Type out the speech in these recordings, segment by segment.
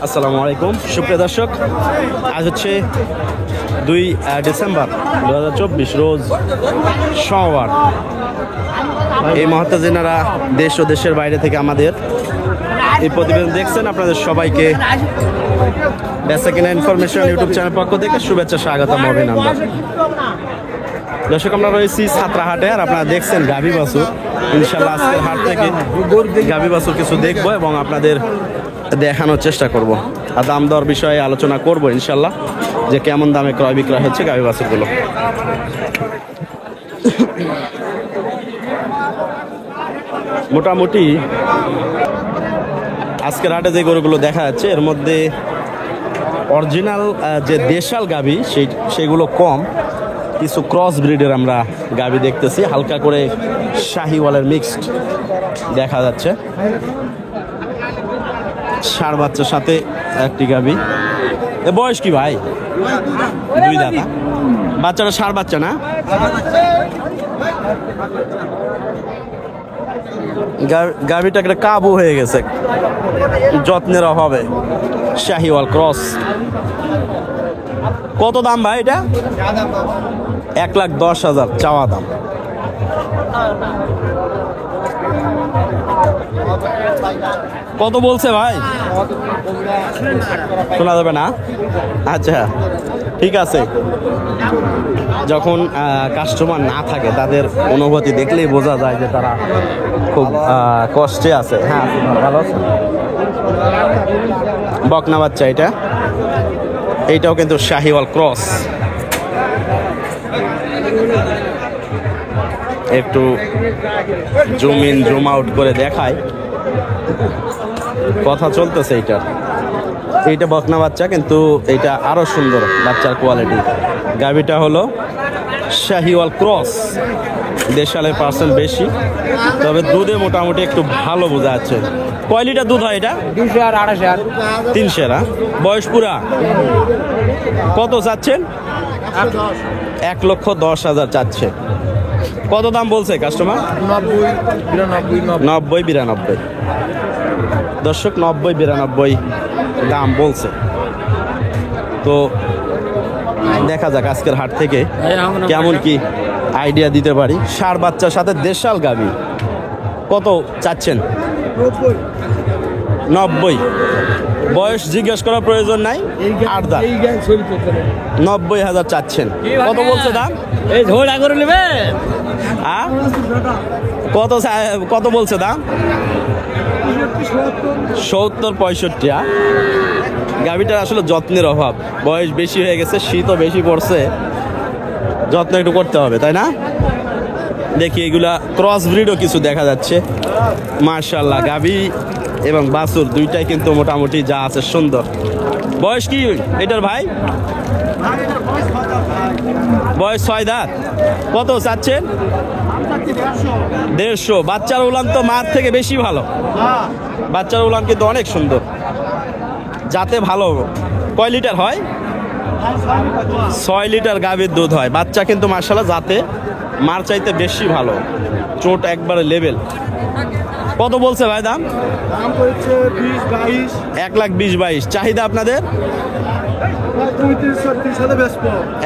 আসসালামু আলাইকুম সুপ্রিয় দর্শক, আজ হচ্ছে 2 ডিসেম্বর 2024 রোজ সোমবার। এই মুহূর্তে যেনারা দেশ ও দেশের বাইরে থেকে আমাদের এই প্রতিবেদন দেখছেন, আপনাদের সবাইকে বেচা কিনা ইনফরমেশন ইউটিউব চ্যানেল পক্ষ থেকে শুভেচ্ছা, স্বাগতম, অভিনন্দন। দর্শক, আমরা রয়েছি ছাত্রাহাটে, আর আপনারা দেখছেন গাভী বাছুর। ইনশাল্লাহ আজকের হাট থেকে গাভী বাছুর কিছু দেখবো এবং আপনাদের দেখানোর চেষ্টা করব, আর দাম দর বিষয়ে আলোচনা করব ইনশাল্লাহ, যে কেমন দামে ক্রয় বিক্রয় হচ্ছে গাভী বাছুরগুলো। মোটামুটি আজকের হাটে যে গরুগুলো দেখা যাচ্ছে, এর মধ্যে অরিজিনাল যে দেশাল গাভী সেগুলো কম, কিছু ক্রস ব্রিডের আমরা গাভী দেখতেছি, হালকা করে শাহিওয়ালের মিক্সড দেখা যাচ্ছে। ষাঁড় বাচ্চার সাথে একটি গাভী। এ বয়স কি ভাই? 2 দাঁতা। বাচ্চাটা ষাঁড় বাচ্চা না? গাভীটা একটা কাবু হয়ে গেছে, যত্নের অভাবে। শাহিওয়াল ক্রস। কত দাম ভাই এটা? 1,10,000 চাওয়া দাম। কত বলছে ভাই? শোনা যাবে না? আচ্ছা, ঠিক আছে। যখন কাস্টমার না থাকে, তাদের অনুভূতি দেখলেই বোঝা যায় যে তারা খুব কষ্টে আছে। হ্যাঁ, ভালো আছে। বকনা বাচ্চা এটা, এইটাও কিন্তু শাহিওয়াল ক্রস। একটু জুম ইন জুম আউট করে দেখায়, কথা চলতেছে। এইটা বকনা বাচ্চা, কিন্তু এইটা আরো সুন্দর বাচ্চার কোয়ালিটি। গাভীটা হলো শাহিওয়াল ক্রস, দেশালের পার্সেন্ট বেশি, তবে দুধে মোটামুটি একটু ভালো বোঝা যাচ্ছে। কয় লিটার দুধ হয় এটা? 200 আর 250 আর 300। বয়স পুরা? কত চাচ্ছেন? 1,10,000 চাচ্ছে। কত দাম বলছে কাস্টমার? 90-92। দর্শক, 90-92 দাম বলছে। তো দেখা যাক আজকের হাট থেকে কেমন কি আইডিয়া দিতে পারি। ষাঁড় বাচ্চার সাথে দেশাল গাভী কত চাচ্ছেন? 90। বয়স জিজ্ঞেস করার প্রয়োজন নাই, 8 দাঁত। 90,000 চাচ্ছেন। কত বলছে দাম? এই ঝোড়া করে নেবে। কত বলছে দাম? 70-65। গাভীটার আসলে যত্নের অভাব, বয়স বেশি হয়ে গেছে, শীতও বেশি পড়ছে, যত্ন একটু করতে হবে, তাই না? দেখি এগুলা ক্রস ব্রিডও কিছু দেখা যাচ্ছে। মাশাআল্লাহ, গাভী এবং বাছুর দুইটাই কিন্তু মোটামুটি যা আছে সুন্দর। বয়স কি এটার ভাই? বয়স 6 দাঁত। কত চাচ্ছেন? 150। বাচ্চার উলান তো মার থেকে বেশি ভালো। বাচ্চার উলান কিন্তু অনেক সুন্দর, যাতে ভালো। কয় লিটার হয়? 6 লিটার গাভীর দুধ হয়। বাচ্চা কিন্তু মাশাআল্লাহ যাতে মার চাইতে বেশি ভালো, চোট একবারে লেভেল। কত বলছে ভাই দাম? 1,20,22। চাহিদা আপনাদের?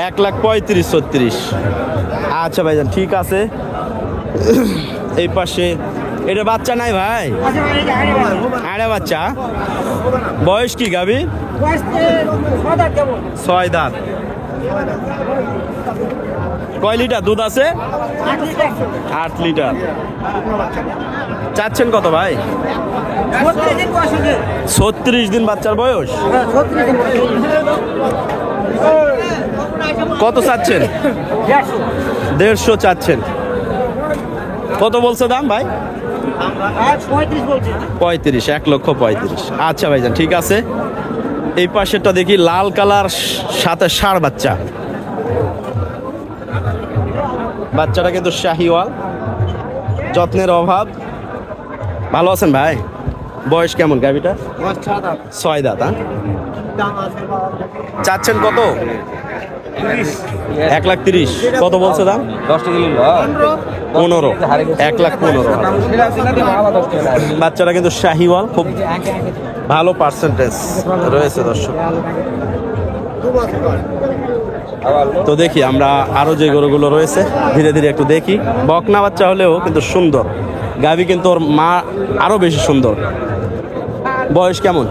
1,35,36। আচ্ছা ভাইজান, ঠিক আছে। এই পাশে এটা বাচ্চা নাই ভাই? আরে বাচ্চা। বয়স কি গাভী? 6 দাঁত। কয় লিটার দুধ আছে? 8 লিটার। চাচ্ছেন কত ভাই? 36 দিন বাচ্চার বয়স। কত চাচ্ছেন? 150 চাচ্ছেন। কত বলছে দাম ভাই? 35। 1,35,000। আচ্ছা ভাইজান, ঠিক আছে। এই পাশেরটা দেখি, লাল কালার সাথে ষাঁড় বাচ্চা। বাচ্চাটা কিন্তু শাহিওয়াল, যত্নের অভাব। ভালো আছেন ভাই? বয়স কেমন গাভীটা? 6 দাঁত। চাচ্ছেন কত? 30। 1,30,000। কত বলছে দাম? 10 টাকা 15, 1,15,000। বাচ্চাটা কিন্তু শাহিওয়াল, খুব ভালো পার্সেন্টেজ রয়েছে দর্শক। তো দেখি আমরা আরো যে গরুগুলো রয়েছে ধীরে ধীরে একটু দেখি। বকনা বাচ্চা হলেও কিন্তু সুন্দর, গাভী কিন্তু ওর মা আরো বেশি সুন্দর। বয়স কেমন?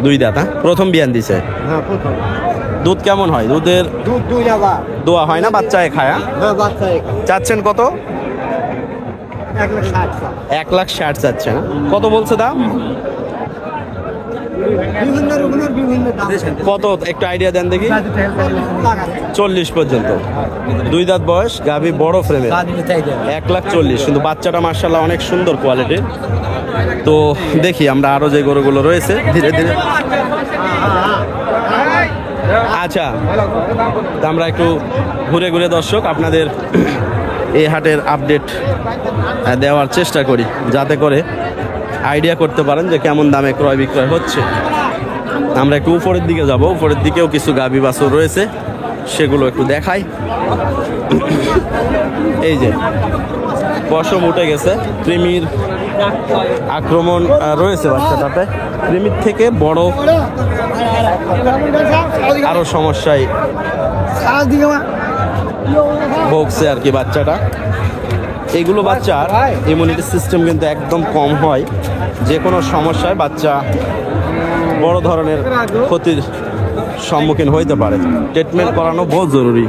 2 দাঁত। প্রথম বিয়ান দিছে। দুধ কেমন হয়? দুধের দোয়া হয় না, বাচ্চায় খায়? চাচ্ছেন কত? 1,60,000 চাচ্ছে না? কত বলছে দাম? কত একটু আইডিয়া দেন দেখি। 40 পর্যন্ত। 2 দাঁত বয়স, গাভী বড় ফ্রেমের, 1,40,000। কিন্তু বাচ্চাটা মার্শাল্লাহ অনেক সুন্দর কোয়ালিটির। তো দেখি আমরা আরো যে গরুগুলো রয়েছে ধীরে ধীরে। আচ্ছা, তো আমরা একটু ঘুরে ঘুরে দর্শক আপনাদের এই হাটের আপডেট দেওয়ার চেষ্টা করি, যাতে করে আইডিয়া করতে পারেন যে কেমন দামে ক্রয় বিক্রয় হচ্ছে। আমরা একটু উপরের দিকে যাব, উপরের দিকেও কিছু গাভী বাছুর রয়েছে, সেগুলো একটু দেখাই। এই যে পশম উঠে গেছে, কৃমির আক্রমণ রয়েছে বাচ্চাটাতে। কৃমির থেকে বড় আরো সমস্যায় ভুগছে আর কি বাচ্চাটা। এগুলো বাচ্চার ইমিউনিটি সিস্টেম কিন্তু একদম কম হয়, যে কোনো সমস্যায় বাচ্চা বড় ধরনের ক্ষতির সম্মুখীন হইতে পারে। ট্রিটমেন্ট করানো বহুত জরুরি।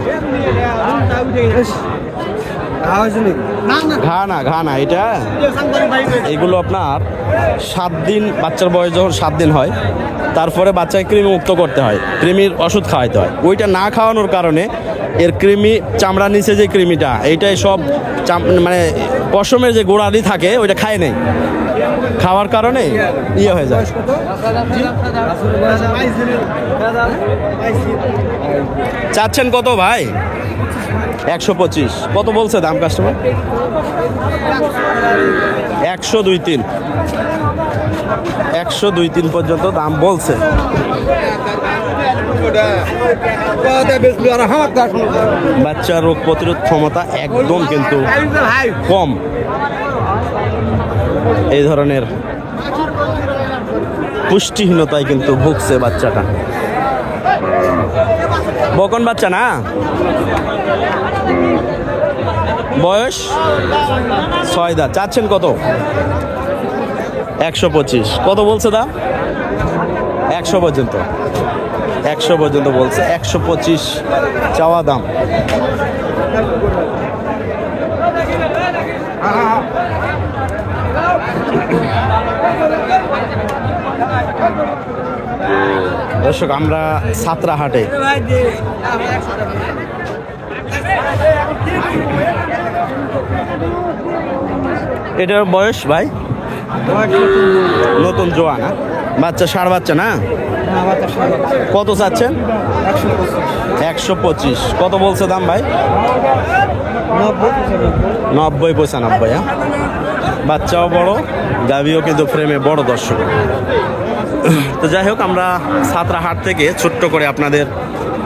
ঘা না এটা, এগুলো আপনার 7 দিন, বাচ্চার বয়স যখন 7 দিন হয় তারপরে বাচ্চাকে কৃমি মুক্ত করতে হয়, কৃমির ওষুধ খাওয়াইতে হয়। ওইটা না খাওয়ানোর কারণে এর কৃমি, চামড়ার নিচে যে কৃমিটা, এইটাই সব মানে পশমের যে গোড়ালি থাকে ওইটা খায় নেই, খাওয়ার কারণে ইয়ে হয়ে যায়। চাচ্ছেন কত ভাই? 125। কত বলছে দাম কাস্টমার? 102-3, 102-3 পর্যন্ত দাম বলছে। বাচ্চার রোগ প্রতিরোধ ক্ষমতা একদম কিন্তু কম, এই ধরনের পুষ্টিহীনতায় কিন্তু ভুগছে বাচ্চাটা। বকন বাচ্চা না? বয়স 6 দাঁত। চাচ্ছেন কত? 125। কত বলছে দাম? 100 পর্যন্ত, 100 পর্যন্ত বলছে। 125 চাওয়া দাম। দর্শক আমরা সাতরা হাটে, এটার বয়স ভাই নতুন জোয়া না? বাচ্চা ষাঁড় বাচ্চা না? কত চাচ্ছেন? 125। কত বলছে দাম ভাই? 90-95। বাচ্চাও বড়, গাভিও কিন্তু ফ্রেমে বড় দর্শক। তো যাই হোক, আমরা সাতরা হাট থেকে ছোট্ট করে আপনাদের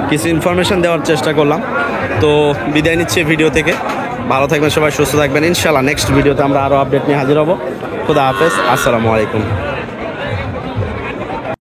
কিছু ইনফরমেশন দেওয়ার চেষ্টা করলাম। তো বিদায় নিচ্ছি ভিডিও থেকে। ভালো থাকবেন সবাই, সুস্থ থাকবেন। ইনশাল্লাহ নেক্সট ভিডিওতে আমরা আরও আপডেট নিয়ে হাজির হব। খুদা হাফেজ, আসসালামু আলাইকুম।